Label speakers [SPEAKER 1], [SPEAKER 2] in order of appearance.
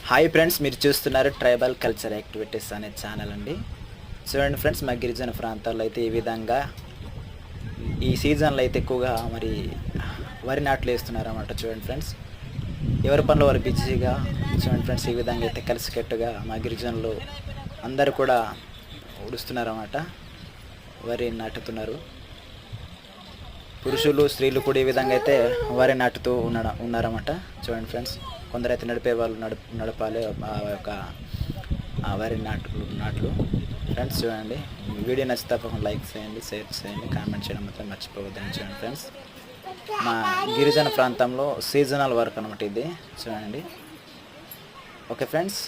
[SPEAKER 1] Hi friends, మీరు చూస్తున్నారు tribal culture activities అనే ఛానల్ అండి. చూడండి ఫ్రెండ్స్, మా గిరిజన ప్రాంతాల్లో అయితే ఈ విధంగా ఈ సీజన్లో అయితే ఎక్కువగా మరి వరి నాట్లు వేస్తున్నారు అన్నమాట. చూడండి ఫ్రెండ్స్, ఎవరి పనులు వారు బిజీగా. చూడండి ఫ్రెండ్స్, ఈ విధంగా అయితే కలిసికట్టుగా మా గిరిజనులు అందరూ కూడా ఉడుస్తున్నారు అన్నమాట, వరి నాటుతున్నారు. పురుషులు స్త్రీలు కూడా ఈ విధంగా అయితే వరి నాటుతూ ఉన్నారన్నమాట. చూడండి ఫ్రెండ్స్, కొందరైతే నడిపే వాళ్ళు నడపాలి ఆ యొక్క వరి నాట్లు. ఫ్రెండ్స్ చూడండి, వీడియో నచ్చితే తప్పకుండా లైక్ చేయండి, షేర్ చేయండి, కామెంట్ చేయడం మాత్రం మర్చిపోవద్దని. చూడండి ఫ్రెండ్స్, మా గిరిజన ప్రాంతంలో సీజనల్ వర్క్ అనమాట ఇది. చూడండి. Okay friends.